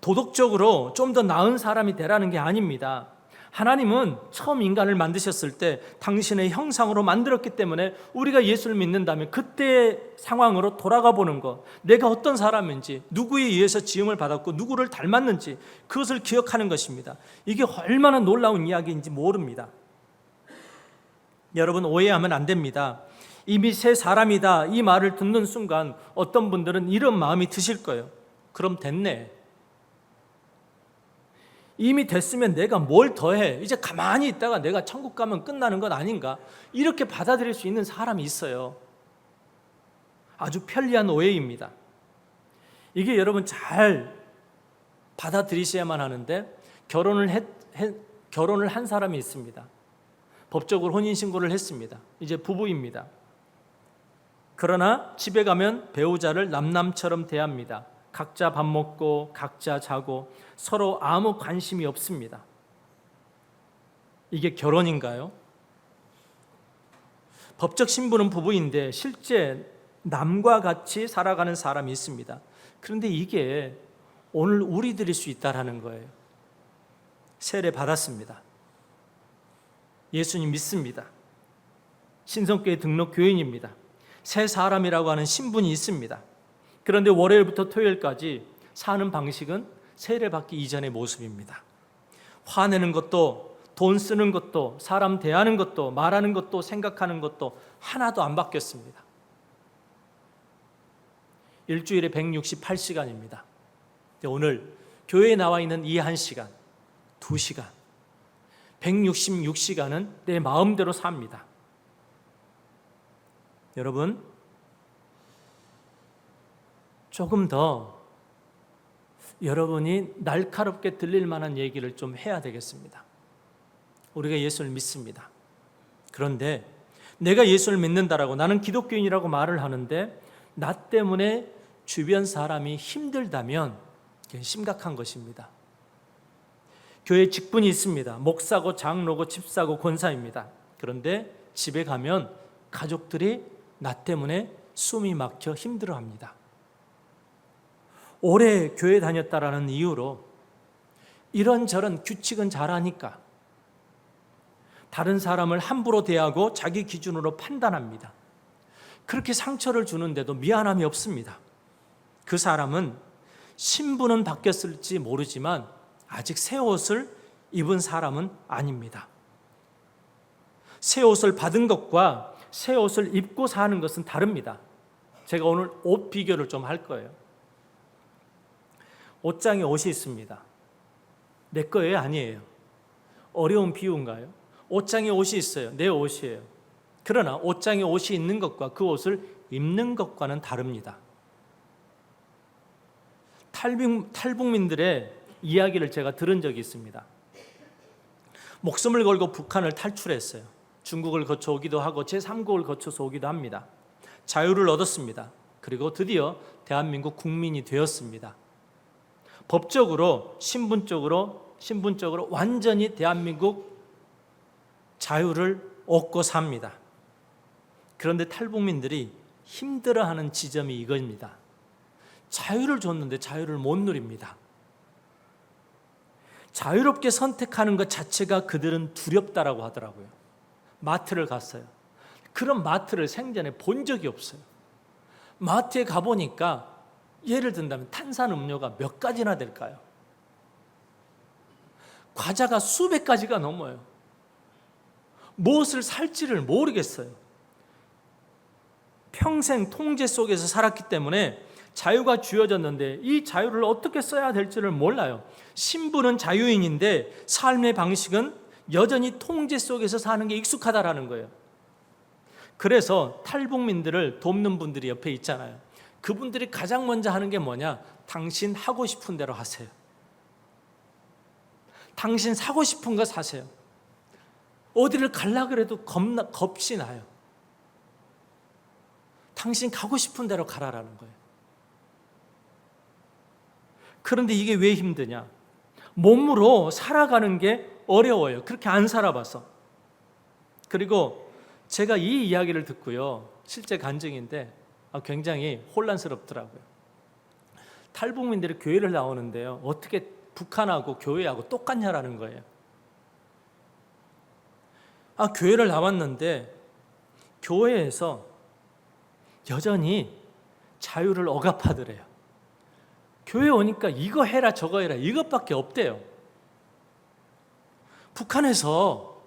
도덕적으로 좀 더 나은 사람이 되라는 게 아닙니다. 하나님은 처음 인간을 만드셨을 때 당신의 형상으로 만들었기 때문에 우리가 예수를 믿는다면 그때의 상황으로 돌아가 보는 것, 내가 어떤 사람인지, 누구에 의해서 지음을 받았고 누구를 닮았는지, 그것을 기억하는 것입니다. 이게 얼마나 놀라운 이야기인지 모릅니다. 여러분, 오해하면 안 됩니다. 이미 새 사람이다 이 말을 듣는 순간 어떤 분들은 이런 마음이 드실 거예요. 그럼 됐네. 이미 됐으면 내가 뭘 더해? 이제 가만히 있다가 내가 천국 가면 끝나는 것 아닌가? 이렇게 받아들일 수 있는 사람이 있어요. 아주 편리한 오해입니다. 이게 여러분 잘 받아들이셔야만 하는데, 결혼을 한 사람이 있습니다. 법적으로 혼인신고를 했습니다. 이제 부부입니다. 그러나 집에 가면 배우자를 남남처럼 대합니다. 각자 밥 먹고 각자 자고 서로 아무 관심이 없습니다. 이게 결혼인가요? 법적 신분은 부부인데 실제 남과 같이 살아가는 사람이 있습니다. 그런데 이게 오늘 우리들일 수 있다라는 거예요. 세례 받았습니다. 예수님 믿습니다. 신성교회 등록 교인입니다. 새 사람이라고 하는 신분이 있습니다. 그런데 월요일부터 토요일까지 사는 방식은 세례 받기 이전의 모습입니다. 화내는 것도, 돈 쓰는 것도, 사람 대하는 것도, 말하는 것도, 생각하는 것도 하나도 안 바뀌었습니다. 일주일에 168시간입니다. 오늘 교회에 나와 있는 이 1시간, 2시간, 166시간은 내 마음대로 삽니다. 여러분, 조금 더 여러분이 날카롭게 들릴 만한 얘기를 좀 해야 되겠습니다. 우리가 예수를 믿습니다. 그런데 내가 예수를 믿는다라고, 나는 기독교인이라고 말을 하는데 나 때문에 주변 사람이 힘들다면 그게 심각한 것입니다. 교회 직분이 있습니다. 목사고 장로고 집사고 권사입니다. 그런데 집에 가면 가족들이 나 때문에 숨이 막혀 힘들어합니다. 오래 교회 다녔다라는 이유로 이런저런 규칙은 잘하니까 다른 사람을 함부로 대하고 자기 기준으로 판단합니다. 그렇게 상처를 주는데도 미안함이 없습니다. 그 사람은 신분은 바뀌었을지 모르지만 아직 새 옷을 입은 사람은 아닙니다. 새 옷을 받은 것과 새 옷을 입고 사는 것은 다릅니다. 제가 오늘 옷 비교를 좀 할 거예요. 옷장에 옷이 있습니다. 내 거예요? 아니에요? 어려운 비유인가요? 옷장에 옷이 있어요. 내 옷이에요. 그러나 옷장에 옷이 있는 것과 그 옷을 입는 것과는 다릅니다. 탈북민들의 이야기를 제가 들은 적이 있습니다. 목숨을 걸고 북한을 탈출했어요. 중국을 거쳐 오기도 하고 제3국을 거쳐서 오기도 합니다. 자유를 얻었습니다. 그리고 드디어 대한민국 국민이 되었습니다. 법적으로, 신분적으로 완전히 대한민국 자유를 얻고 삽니다. 그런데 탈북민들이 힘들어하는 지점이 이겁니다. 자유를 줬는데 자유를 못 누립니다. 자유롭게 선택하는 것 자체가 그들은 두렵다라고 하더라고요. 마트를 갔어요. 그런 마트를 생전에 본 적이 없어요. 마트에 가보니까 예를 든다면 탄산음료가 몇 가지나 될까요? 과자가 수백 가지가 넘어요. 무엇을 살지를 모르겠어요. 평생 통제 속에서 살았기 때문에 자유가 주어졌는데 이 자유를 어떻게 써야 될지를 몰라요. 신분은 자유인인데 삶의 방식은 여전히 통제 속에서 사는 게 익숙하다라는 거예요. 그래서 탈북민들을 돕는 분들이 옆에 있잖아요. 그분들이 가장 먼저 하는 게 뭐냐? 당신 하고 싶은 대로 하세요. 당신 사고 싶은 거 사세요. 어디를 가려고 해도 겁이 나요. 당신 가고 싶은 대로 가라라는 거예요. 그런데 이게 왜 힘드냐? 몸으로 살아가는 게 어려워요. 그렇게 안 살아봐서. 그리고 제가 이 이야기를 듣고요, 실제 간증인데 굉장히 혼란스럽더라고요. 탈북민들이 교회를 나오는데요, 어떻게 북한하고 교회하고 똑같냐라는 거예요. 교회를 나왔는데 교회에서 여전히 자유를 억압하더래요. 교회 오니까 이거 해라 저거 해라 이것밖에 없대요. 북한에서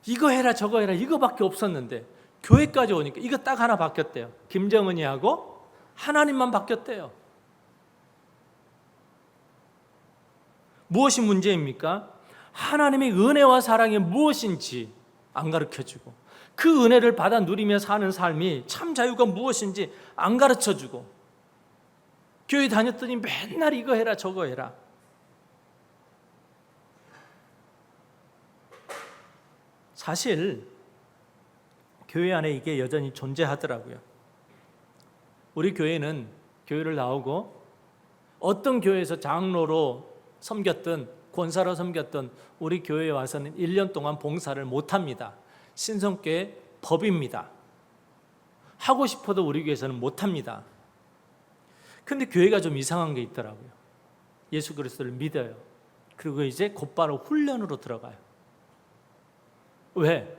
이거 해라 저거 해라 이거밖에 없었는데 교회까지 오니까 이거 딱 하나 바뀌었대요. 김정은이 하고 하나님만 바뀌었대요. 무엇이 문제입니까? 하나님의 은혜와 사랑이 무엇인지 안 가르쳐주고, 그 은혜를 받아 누리며 사는 삶이 참 자유가 무엇인지 안 가르쳐주고, 교회 다녔더니 맨날 이거 해라 저거 해라. 사실 교회 안에 이게 여전히 존재하더라고요. 우리 교회는 교회를 나오고 어떤 교회에서 장로로 섬겼든 권사로 섬겼든 우리 교회에 와서는 1년 동안 봉사를 못합니다. 신성교회 법입니다. 하고 싶어도 우리 교회에서는 못합니다. 근데 교회가 좀 이상한 게 있더라고요. 예수 그리스도를 믿어요. 그리고 이제 곧바로 훈련으로 들어가요. 왜?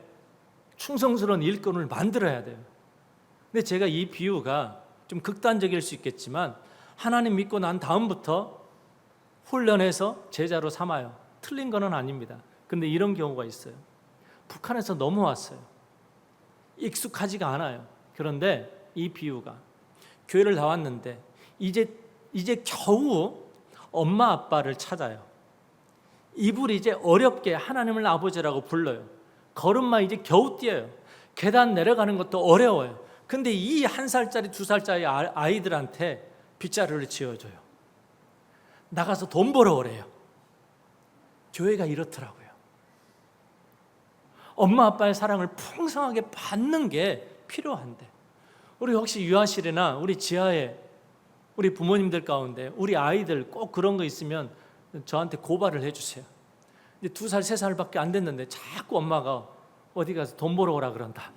충성스러운 일꾼을 만들어야 돼요. 근데 제가 이 비유가 좀 극단적일 수 있겠지만 하나님 믿고 난 다음부터 훈련해서 제자로 삼아요. 틀린 건 아닙니다. 근데 이런 경우가 있어요. 북한에서 넘어왔어요. 익숙하지가 않아요. 그런데 이 비유가 교회를 나왔는데 이제 겨우 엄마 아빠를 찾아요. 입을 이제 어렵게 하나님을 아버지라고 불러요. 걸음마 이제 겨우 뛰어요. 계단 내려가는 것도 어려워요. 근데 이 1살짜리 2살짜리 아이들한테 빗자루를 쥐어줘요. 나가서 돈 벌어오래요. 교회가 이렇더라고요. 엄마 아빠의 사랑을 풍성하게 받는 게 필요한데, 우리 혹시 유아실이나 우리 지하에 우리 부모님들 가운데 우리 아이들 꼭 그런 거 있으면 저한테 고발을 해주세요. 이제 2살, 3살밖에 안 됐는데 자꾸 엄마가 어디 가서 돈 벌어 오라 그런다.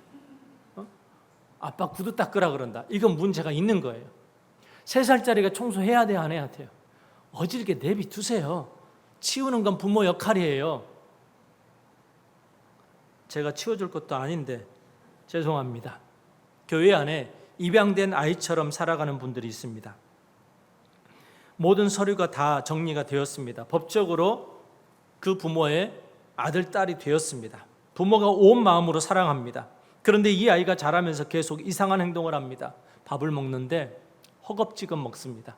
아빠 구두 닦으라 그런다. 이건 문제가 있는 거예요. 3살짜리가 청소해야 돼요, 안 해야 돼요? 어질게 내비두세요. 치우는 건 부모 역할이에요. 제가 치워줄 것도 아닌데 죄송합니다. 교회 안에 입양된 아이처럼 살아가는 분들이 있습니다. 모든 서류가 다 정리가 되었습니다. 법적으로 그 부모의 아들, 딸이 되었습니다. 부모가 온 마음으로 사랑합니다. 그런데 이 아이가 자라면서 계속 이상한 행동을 합니다. 밥을 먹는데 허겁지겁 먹습니다.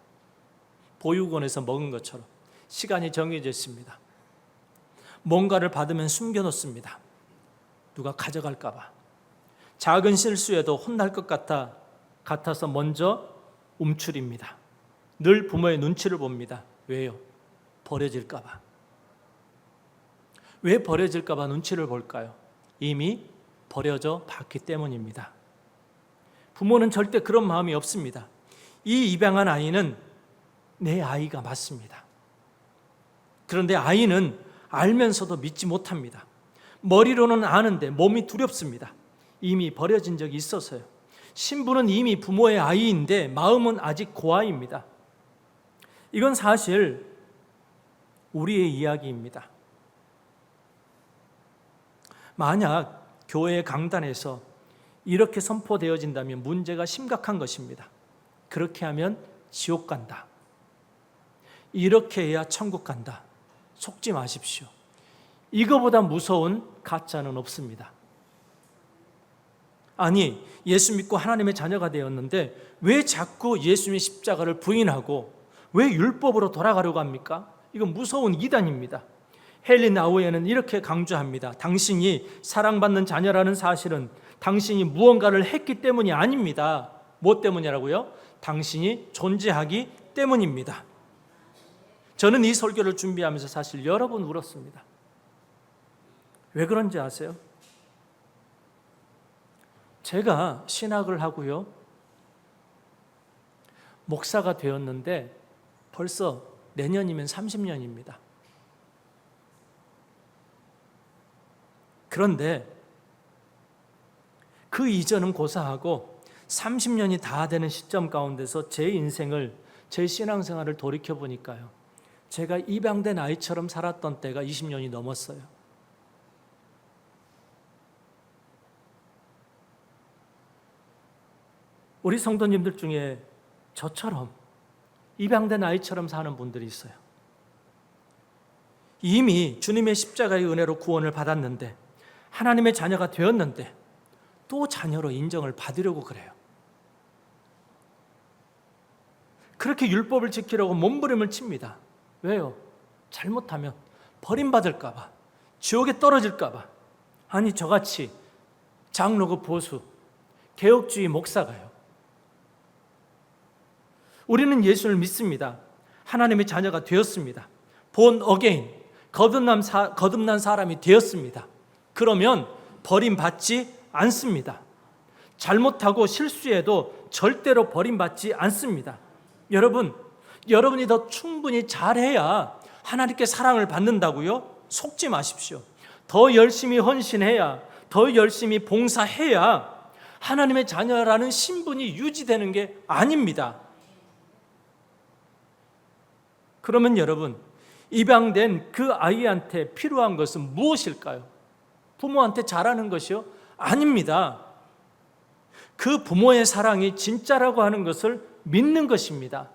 보육원에서 먹은 것처럼 시간이 정해져 있습니다. 뭔가를 받으면 숨겨놓습니다. 누가 가져갈까 봐. 작은 실수에도 혼날 것 같아서 먼저 움츠립니다. 늘 부모의 눈치를 봅니다. 왜요? 버려질까 봐. 왜 버려질까 봐 눈치를 볼까요? 이미 버려져 봤기 때문입니다. 부모는 절대 그런 마음이 없습니다. 이 입양한 아이는 내 아이가 맞습니다. 그런데 아이는 알면서도 믿지 못합니다. 머리로는 아는데 몸이 두렵습니다. 이미 버려진 적이 있어서요. 신부는 이미 부모의 아이인데 마음은 아직 고아입니다. 이건 사실 우리의 이야기입니다. 만약 교회의 강단에서 이렇게 선포되어진다면 문제가 심각한 것입니다. 그렇게 하면 지옥 간다. 이렇게 해야 천국 간다. 속지 마십시오. 이거보다 무서운 가짜는 없습니다. 아니, 예수 믿고 하나님의 자녀가 되었는데 왜 자꾸 예수님의 십자가를 부인하고 왜 율법으로 돌아가려고 합니까? 이건 무서운 이단입니다. 헨리 나우에는 이렇게 강조합니다. 당신이 사랑받는 자녀라는 사실은 당신이 무언가를 했기 때문이 아닙니다. 뭐 때문이라고요? 당신이 존재하기 때문입니다. 저는 이 설교를 준비하면서 사실 여러 번 울었습니다. 왜 그런지 아세요? 제가 신학을 하고요, 목사가 되었는데 벌써 내년이면 30년입니다. 그런데 그 이전은 고사하고 30년이 다 되는 시점 가운데서 제 인생을, 제 신앙생활을 돌이켜보니까요, 제가 입양된 아이처럼 살았던 때가 20년이 넘었어요. 우리 성도님들 중에 저처럼 입양된 아이처럼 사는 분들이 있어요. 이미 주님의 십자가의 은혜로 구원을 받았는데, 하나님의 자녀가 되었는데 또 자녀로 인정을 받으려고 그래요. 그렇게 율법을 지키려고 몸부림을 칩니다. 왜요? 잘못하면 버림받을까 봐, 지옥에 떨어질까 봐. 아니, 저같이 장로고 보수, 개혁주의 목사가요. 우리는 예수를 믿습니다. 하나님의 자녀가 되었습니다. 본 어게인, 거듭난 사람이 되었습니다. 그러면 버림받지 않습니다. 잘못하고 실수해도 절대로 버림받지 않습니다. 여러분이 더 충분히 잘해야 하나님께 사랑을 받는다고요? 속지 마십시오. 더 열심히 헌신해야, 더 열심히 봉사해야 하나님의 자녀라는 신분이 유지되는 게 아닙니다. 그러면 여러분, 입양된 그 아이한테 필요한 것은 무엇일까요? 부모한테 잘하는 것이요? 아닙니다. 그 부모의 사랑이 진짜라고 하는 것을 믿는 것입니다.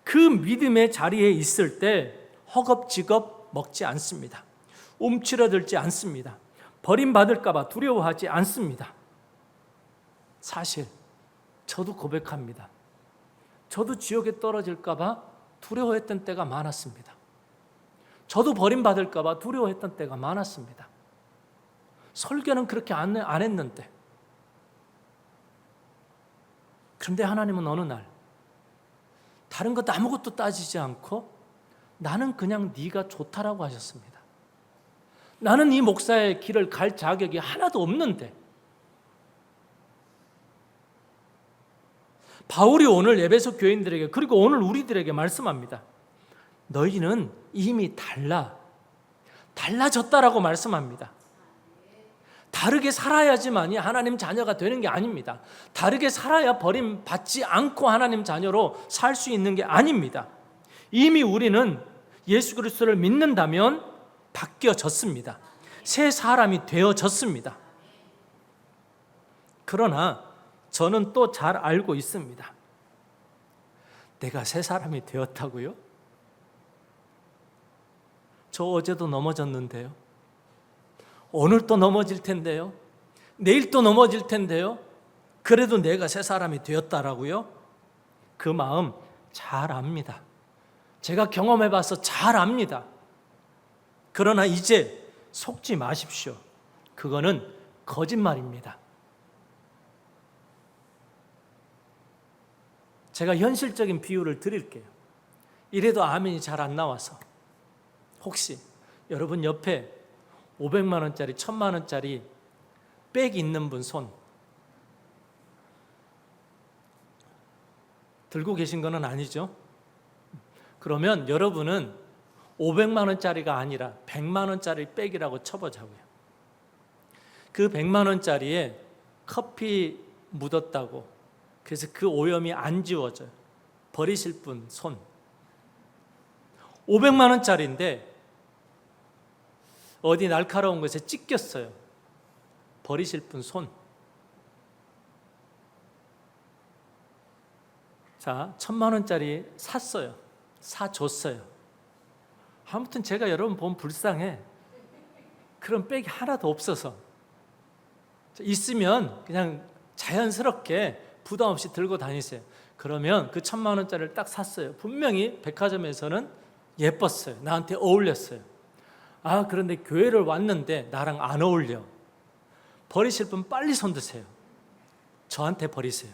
그 믿음의 자리에 있을 때 허겁지겁 먹지 않습니다. 움츠러들지 않습니다. 버림받을까 봐 두려워하지 않습니다. 사실 저도 고백합니다. 저도 지옥에 떨어질까 봐 두려워했던 때가 많았습니다. 저도 버림받을까 봐 두려워했던 때가 많았습니다. 설교는 그렇게 안 했는데, 그런데 하나님은 어느 날 다른 것 아무것도 따지지 않고 나는 그냥 네가 좋다라고 하셨습니다. 나는 이 목사의 길을 갈 자격이 하나도 없는데, 바울이 오늘 에베소 교인들에게, 그리고 오늘 우리들에게 말씀합니다. 너희는 이미 달라졌다라고 말씀합니다. 다르게 살아야지만이 하나님 자녀가 되는 게 아닙니다. 다르게 살아야 버림받지 않고 하나님 자녀로 살 수 있는 게 아닙니다. 이미 우리는 예수 그리스도를 믿는다면 바뀌어졌습니다. 새 사람이 되어졌습니다. 그러나 저는 또 잘 알고 있습니다. 내가 새 사람이 되었다고요? 저 어제도 넘어졌는데요. 오늘 또 넘어질 텐데요. 내일 또 넘어질 텐데요. 그래도 내가 새 사람이 되었다라고요? 그 마음 잘 압니다. 제가 경험해봐서 잘 압니다. 그러나 이제 속지 마십시오. 그거는 거짓말입니다. 제가 현실적인 비유를 드릴게요. 이래도 아멘이 잘 안 나와서. 혹시 여러분 옆에 500만 원짜리, 1000만 원짜리 백 있는 분 손 들고 계신 건 아니죠? 그러면 여러분은 500만 원짜리가 아니라 100만 원짜리 백이라고 쳐보자고요. 그 100만 원짜리에 커피 묻었다고 그래서 그 오염이 안 지워져요. 버리실 분 손. 500만 원짜리인데 어디 날카로운 것에 찢겼어요. 버리실 분 손. 자, 1000만 원짜리 샀어요. 사줬어요. 아무튼 제가 여러분 보면 불쌍해. 그런 백이 하나도 없어서. 있으면 그냥 자연스럽게 부담 없이 들고 다니세요. 그러면 그 1000만 원짜리를 딱 샀어요. 분명히 백화점에서는 예뻤어요. 나한테 어울렸어요. 아, 그런데 교회를 왔는데 나랑 안 어울려. 버리실 분 빨리 손 드세요. 저한테 버리세요.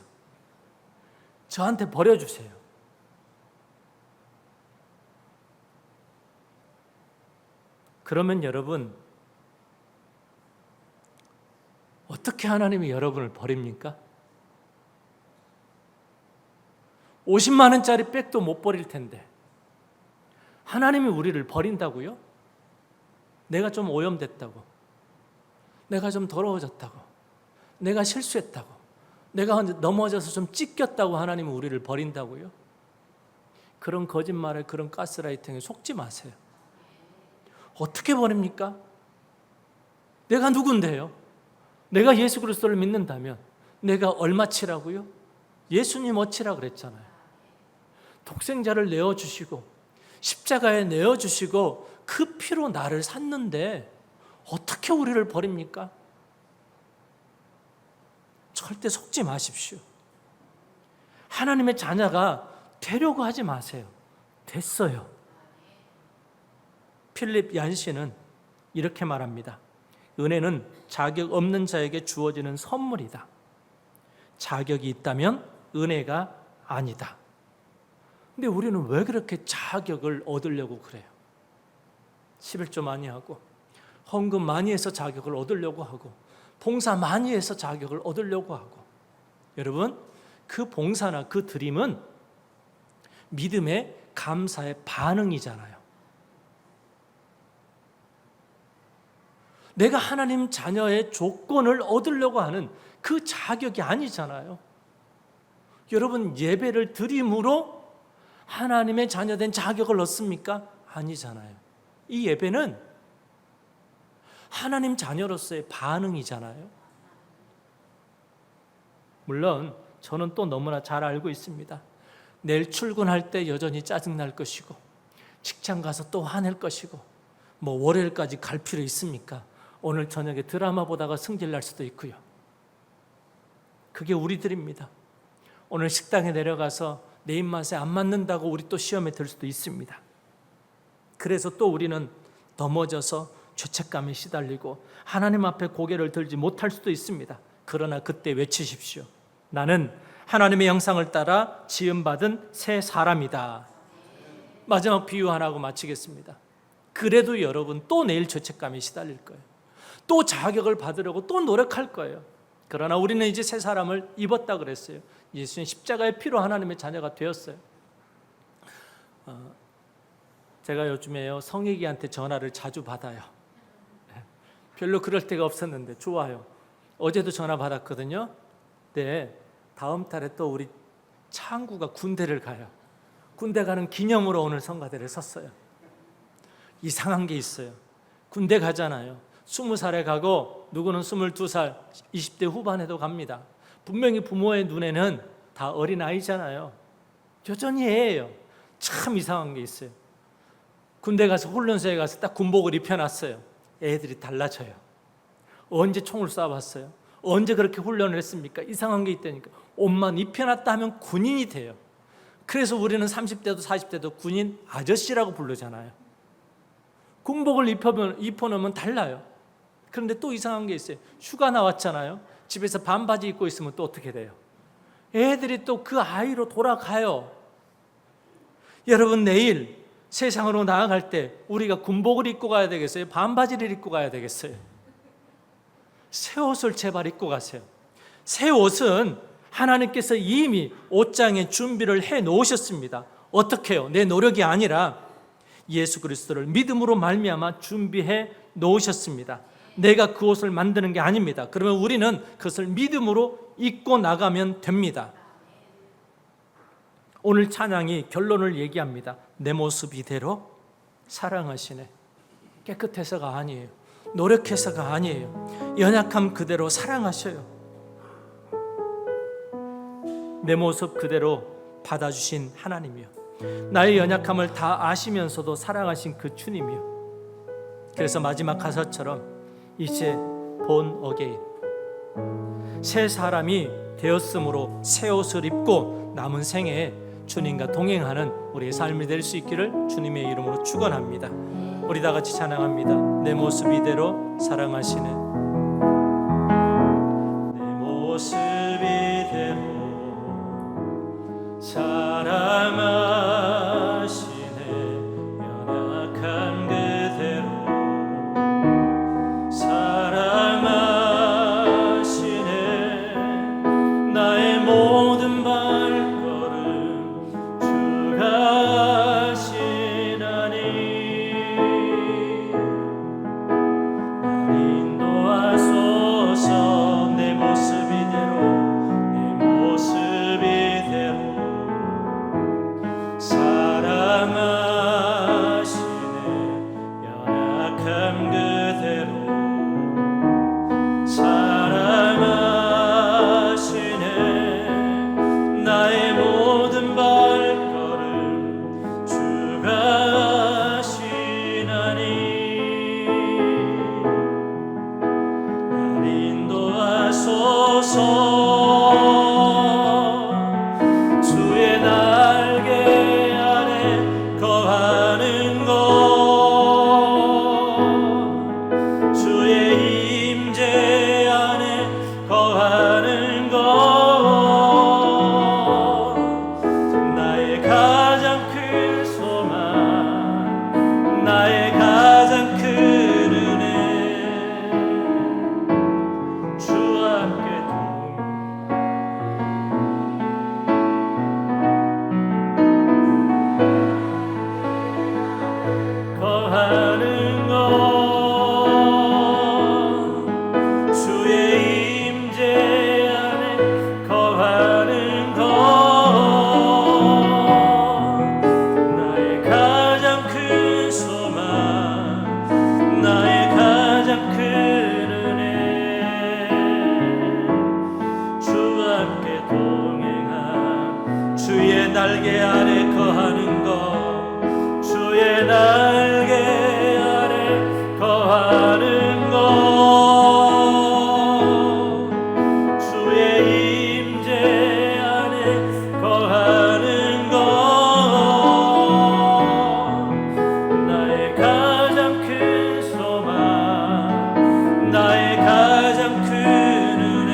저한테 버려주세요. 그러면 여러분, 어떻게 하나님이 여러분을 버립니까? 50만 원짜리 백도 못 버릴 텐데 하나님이 우리를 버린다고요? 내가 좀 오염됐다고, 내가 좀 더러워졌다고, 내가 실수했다고, 내가 넘어져서 좀 찢겼다고 하나님은 우리를 버린다고요? 그런 거짓말에, 그런 가스라이팅에 속지 마세요. 어떻게 버립니까? 내가 누군데요? 내가 예수 그리스도를 믿는다면 내가 얼마치라고요? 예수님 어치라 그랬잖아요. 독생자를 내어주시고 십자가에 내어주시고 그 피로 나를 샀는데 어떻게 우리를 버립니까? 절대 속지 마십시오. 하나님의 자녀가 되려고 하지 마세요. 됐어요. 필립 얀시는 이렇게 말합니다. 은혜는 자격 없는 자에게 주어지는 선물이다. 자격이 있다면 은혜가 아니다. 근데 우리는 왜 그렇게 자격을 얻으려고 그래요? 11조 많이 하고 헌금 많이 해서 자격을 얻으려고 하고 봉사 많이 해서 자격을 얻으려고 하고. 여러분, 그 봉사나 그 드림은 믿음의 감사의 반응이잖아요. 내가 하나님 자녀의 조건을 얻으려고 하는 그 자격이 아니잖아요. 여러분, 예배를 드림으로 하나님의 자녀된 자격을 얻습니까? 아니잖아요. 이 예배는 하나님 자녀로서의 반응이잖아요. 물론 저는 또 너무나 잘 알고 있습니다. 내일 출근할 때 여전히 짜증날 것이고 직장 가서 또 화낼 것이고 뭐 월요일까지 갈 필요 있습니까? 오늘 저녁에 드라마 보다가 승질날 수도 있고요. 그게 우리들입니다. 오늘 식당에 내려가서 내 입맛에 안 맞는다고 우리 또 시험에 들 수도 있습니다. 그래서 또 우리는 넘어져서 죄책감에 시달리고 하나님 앞에 고개를 들지 못할 수도 있습니다. 그러나 그때 외치십시오. 나는 하나님의 형상을 따라 지음받은 새 사람이다. 마지막 비유 하나 하고 마치겠습니다. 그래도 여러분 또 내일 죄책감이 시달릴 거예요. 또 자격을 받으려고 또 노력할 거예요. 그러나 우리는 이제 새 사람을 입었다 그랬어요. 예수님 십자가의 피로 하나님의 자녀가 되었어요. 제가 요즘에요 성애기한테 전화를 자주 받아요. 별로 그럴 때가 없었는데 좋아요. 어제도 전화 받았거든요. 네, 다음 달에 또 우리 창구가 군대를 가요. 군대 가는 기념으로 오늘 성가대를 섰어요. 이상한 게 있어요. 군대 가잖아요. 20살에 가고 누구는 22살, 20대 후반에도 갑니다. 분명히 부모의 눈에는 다 어린아이잖아요. 여전히 애예요. 참 이상한 게 있어요. 군대 가서 훈련소에 가서 딱 군복을 입혀놨어요. 애들이 달라져요. 언제 총을 쏴봤어요? 언제 그렇게 훈련을 했습니까? 이상한 게 있다니까. 옷만 입혀놨다 하면 군인이 돼요. 그래서 우리는 30대도 40대도 군인 아저씨라고 부르잖아요. 군복을 입혀놓으면 달라요. 그런데 또 이상한 게 있어요. 휴가 나왔잖아요. 집에서 반바지 입고 있으면 또 어떻게 돼요? 애들이 또 그 아이로 돌아가요. 여러분 내일 세상으로 나아갈 때 우리가 군복을 입고 가야 되겠어요? 반바지를 입고 가야 되겠어요? 새 옷을 제발 입고 가세요. 새 옷은 하나님께서 이미 옷장에 준비를 해 놓으셨습니다. 어떻게 해요? 내 노력이 아니라 예수 그리스도를 믿음으로 말미암아 준비해 놓으셨습니다. 내가 그 옷을 만드는 게 아닙니다. 그러면 우리는 그것을 믿음으로 입고 나가면 됩니다. 오늘 찬양이 결론을 얘기합니다. 내 모습 이대로 사랑하시네. 깨끗해서가 아니에요. 노력해서가 아니에요. 연약함 그대로 사랑하셔요. 내 모습 그대로 받아주신 하나님이요, 나의 연약함을 다 아시면서도 사랑하신 그 주님이요. 그래서 마지막 가사처럼 이제 본 어게인, 새 사람이 되었으므로 새 옷을 입고 남은 생애에 주님과 동행하는 우리의 삶이 될 수 있기를 주님의 이름으로 축원합니다. 우리 다 같이 찬양합니다. 내 모습 이대로 사랑하시네. 내 모습 이대로 사랑하시네. 연약한 그대로 사랑하시네. 나의 모든 발걸음 주가 하시나니 날 인도하소서. 내 모습 이대로 내 모습 이대로 사랑하시네. 연약함 그대로 사랑하시네. 나의 모든 발걸음 주가 하시나니 날 인도하소서. 주의 날개 아래 거하는 것, 주의 임재 안에 거하는 것, 나의 가장 큰 소망, 나의 가장 큰 은혜, 주와 함께 거하는 것, 주의 임재 안에 거하는 것, 나의 가장 큰 소망, 나의 가장 큰 은혜, 주와 함께 동행함. 주의 날개 아래 거하는 것, 주의 날개 아래 거하는 것, 주의 임재 안에 거하는 것, 나의 가장 큰 소망, 나의 가장 큰 은혜,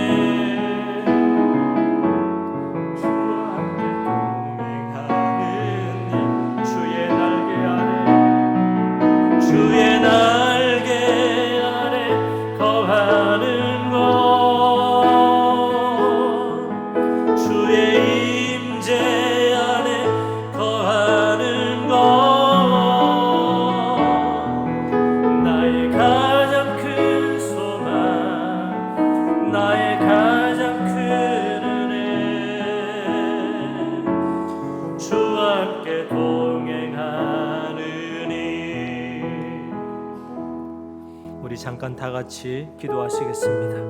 함께 동행하느니. 우리 잠깐 다 같이 기도하시겠습니다.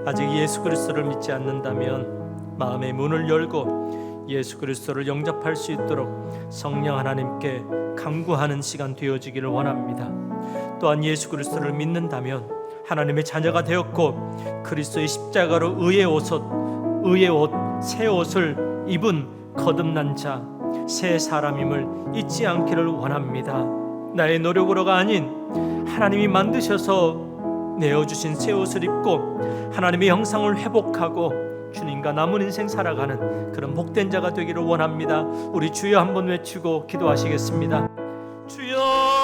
아직 예수 그리스도를 믿지 않는다면 마음의 문을 열고 예수 그리스도를 영접할 수 있도록 성령 하나님께 간구하는 시간 되어지기를 원합니다. 또한 예수 그리스도를 믿는다면 하나님의 자녀가 되었고 그리스도의 십자가로 의의 옷, 새 옷을 입은 거듭난 자, 새 사람임을 잊지 않기를 원합니다. 나의 노력으로가 아닌 하나님이 만드셔서 내어주신 새 옷을 입고 하나님의 형상을 회복하고 주님과 남은 인생 살아가는 그런 복된 자가 되기를 원합니다. 우리 주여 한번 외치고 기도하시겠습니다. 주여